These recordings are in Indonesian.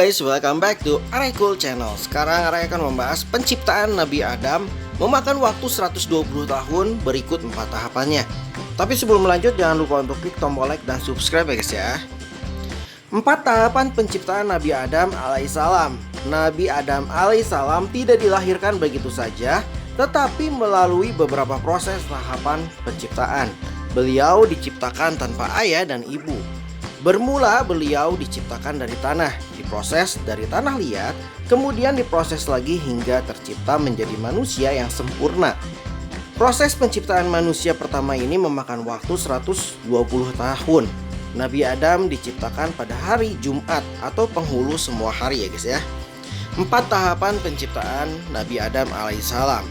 guys, welcome back to Arai Cool Channel. Sekarang Arai akan membahas penciptaan Nabi Adam memakan waktu 120 tahun berikut 4 tahapannya. Tapi sebelum melanjut jangan lupa untuk klik tombol like dan subscribe ya guys ya. 4 tahapan penciptaan Nabi Adam alaihissalam. Nabi Adam alaihissalam tidak dilahirkan begitu saja, tetapi melalui beberapa proses tahapan penciptaan. Beliau diciptakan tanpa ayah dan ibu. Bermula beliau diciptakan dari tanah, diproses dari tanah liat, kemudian diproses lagi hingga tercipta menjadi manusia yang sempurna. Proses penciptaan manusia pertama ini memakan waktu 120 tahun. Nabi Adam diciptakan pada hari Jumat atau penghulu semua hari ya guys ya. 4 tahapan penciptaan Nabi Adam alaihissalam.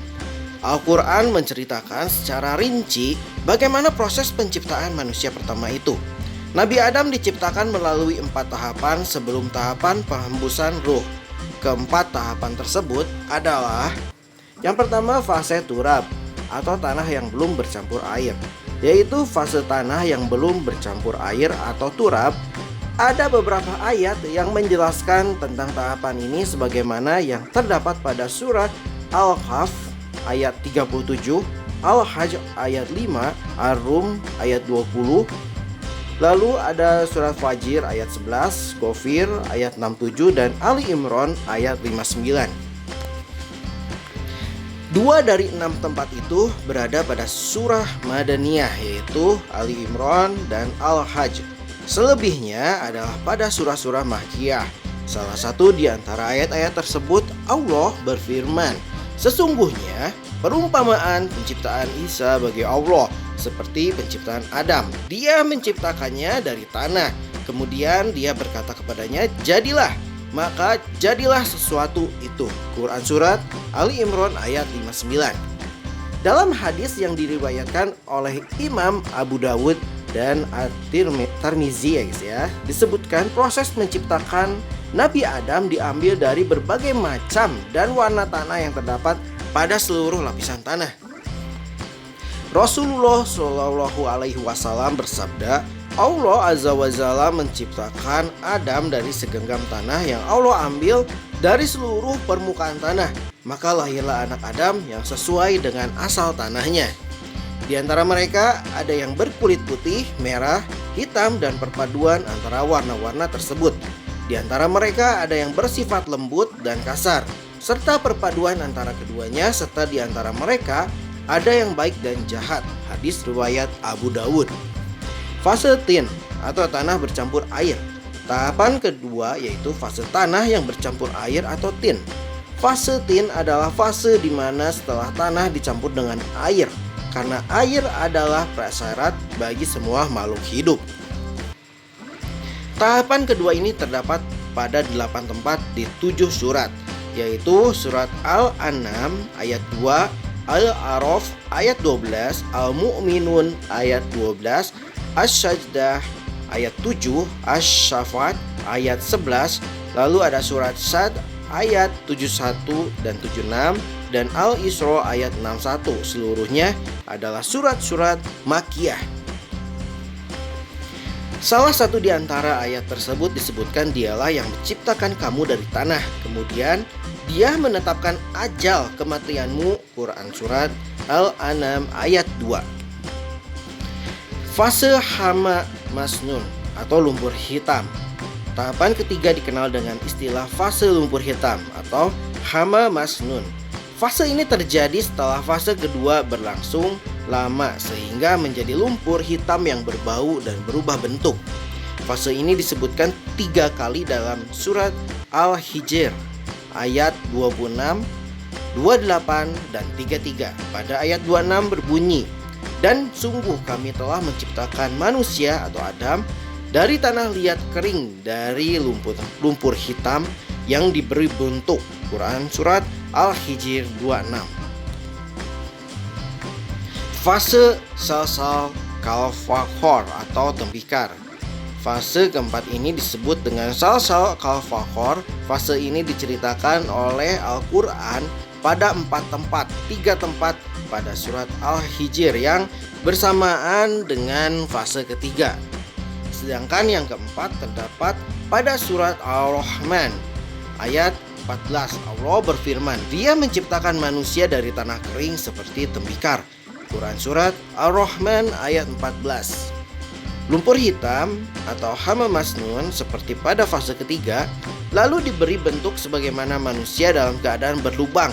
Al-Quran menceritakan secara rinci bagaimana proses penciptaan manusia pertama itu. Nabi Adam diciptakan melalui 4 tahapan sebelum tahapan penghembusan ruh. Keempat tahapan tersebut adalah: yang pertama fase turab atau tanah yang belum bercampur air, yaitu fase tanah yang belum bercampur air atau turab. Ada beberapa ayat yang menjelaskan tentang tahapan ini sebagaimana yang terdapat pada surat Al-Kahf ayat 37, Al-Hajj ayat 5, Ar-Rum ayat 20. Lalu ada surat Fajr ayat 11, Ghafir ayat 67, dan Ali Imran ayat 59. 2 dari 6 tempat itu berada pada surah Madaniyah, yaitu Ali Imran dan Al-Hajj. Selebihnya adalah pada surah-surah Makkiyah. Salah satu di antara ayat-ayat tersebut Allah berfirman, "Sesungguhnya perumpamaan penciptaan Isa bagi Allah seperti penciptaan Adam. Dia menciptakannya dari tanah. Kemudian dia berkata kepadanya, jadilah. Maka jadilah sesuatu itu." Quran Surat Ali Imran ayat 59. Dalam hadis yang diriwayatkan oleh Imam Abu Dawud dan At-Tirmizi ya guys ya, disebutkan proses menciptakan Nabi Adam diambil dari berbagai macam dan warna tanah yang terdapat pada seluruh lapisan tanah. Rasulullah Shallallahu Alaihi Wasallam bersabda, Allah Azza wa Jalla menciptakan Adam dari segenggam tanah yang Allah ambil dari seluruh permukaan tanah. Maka lahirlah anak Adam yang sesuai dengan asal tanahnya. Di antara mereka ada yang berkulit putih, merah, hitam, dan perpaduan antara warna-warna tersebut. Di antara mereka ada yang bersifat lembut dan kasar, serta perpaduan antara keduanya, serta di antara mereka ada yang baik dan jahat. Hadis riwayat Abu Dawud. Fase tin atau tanah bercampur air. Tahapan kedua yaitu fase tanah yang bercampur air atau tin. Fase tin adalah fase di mana setelah tanah dicampur dengan air, karena air adalah prasyarat bagi semua makhluk hidup. Tahapan kedua ini terdapat pada 8 tempat di 7 surat, yaitu surat Al-An'am ayat 2, Al-A'raf ayat 12, Al-Mu'minun ayat 12, Asy-Sajdah ayat 7, Asy-Syafat ayat 11, lalu ada surat Sad ayat 71 dan 76, dan Al-Isra ayat 61. Seluruhnya adalah surat-surat Makkiyah. Salah satu di antara ayat tersebut disebutkan dialah yang menciptakan kamu dari tanah, kemudian dia menetapkan ajal kematianmu. Quran Surat Al-An'am ayat 2. Fase hama masnun atau lumpur hitam. Tahapan ketiga dikenal dengan istilah fase lumpur hitam atau hama masnun. Fase ini terjadi setelah fase kedua berlangsung lama sehingga menjadi lumpur hitam yang berbau dan berubah bentuk. Fase ini disebutkan 3 kali dalam surat Al-Hijr ayat 26, 28, dan 33. Pada ayat 26 berbunyi, "Dan sungguh kami telah menciptakan manusia atau Adam dari tanah liat kering dari lumpur hitam yang diberi bentuk." Quran Surat Al-Hijr 26. Fase salsal kalfakhor atau tembikar. Fase keempat ini disebut dengan salsal kalfakhor. Fase ini diceritakan oleh Al-Quran pada 4 tempat, 3 tempat pada surat Al-Hijr yang bersamaan dengan fase ketiga. Sedangkan yang keempat terdapat pada surat Ar-Rahman ayat 14. Allah berfirman, Dia menciptakan manusia dari tanah kering seperti tembikar. Quran surat Ar-Rahman ayat 14. Lumpur hitam atau hama masnun seperti pada fase ketiga lalu diberi bentuk sebagaimana manusia dalam keadaan berlubang,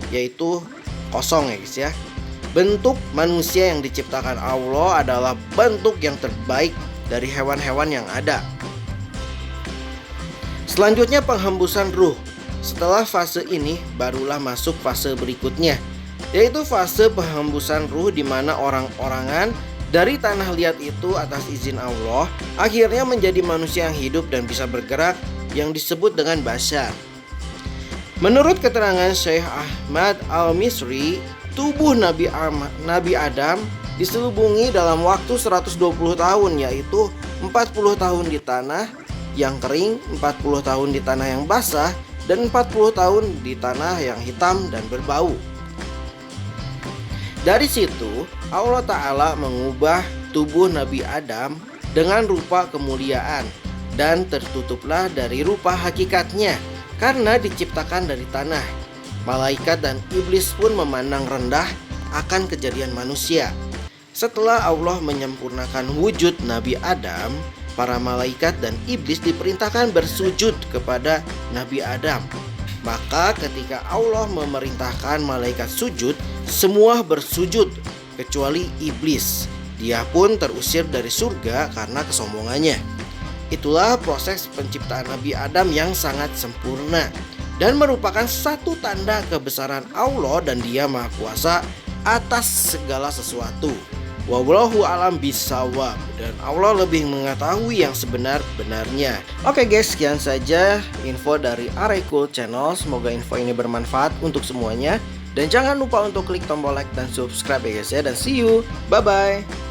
yaitu kosong ya guys ya. Bentuk manusia yang diciptakan Allah adalah bentuk yang terbaik dari hewan-hewan yang ada. Selanjutnya penghembusan ruh. Setelah fase ini barulah masuk fase berikutnya, yaitu fase penghembusan ruh di mana orang-orangan dari tanah liat itu atas izin Allah akhirnya menjadi manusia yang hidup dan bisa bergerak yang disebut dengan bashar. Menurut keterangan Syekh Ahmad Al-Misri, tubuh Nabi Adam diselubungi dalam waktu 120 tahun, yaitu 40 tahun di tanah yang kering, 40 tahun di tanah yang basah, dan 40 tahun di tanah yang hitam dan berbau. Dari situ Allah Ta'ala mengubah tubuh Nabi Adam dengan rupa kemuliaan, dan tertutuplah dari rupa hakikatnya karena diciptakan dari tanah. Malaikat dan iblis pun memandang rendah akan kejadian manusia. Setelah Allah menyempurnakan wujud Nabi Adam, para malaikat dan iblis diperintahkan bersujud kepada Nabi Adam. Maka ketika Allah memerintahkan malaikat sujud, semua bersujud kecuali iblis. Dia pun terusir dari surga karena kesombongannya. Itulah proses penciptaan Nabi Adam yang sangat sempurna dan merupakan satu tanda kebesaran Allah dan Dia Maha Kuasa atas segala sesuatu. Wallahu alam bisawab, dan Allah lebih mengetahui yang sebenar-benarnya. Oke guys, sekian saja info dari Araikul Channel. Semoga info ini bermanfaat untuk semuanya. Dan jangan lupa untuk klik tombol like dan subscribe ya guys ya. Dan see you, bye bye.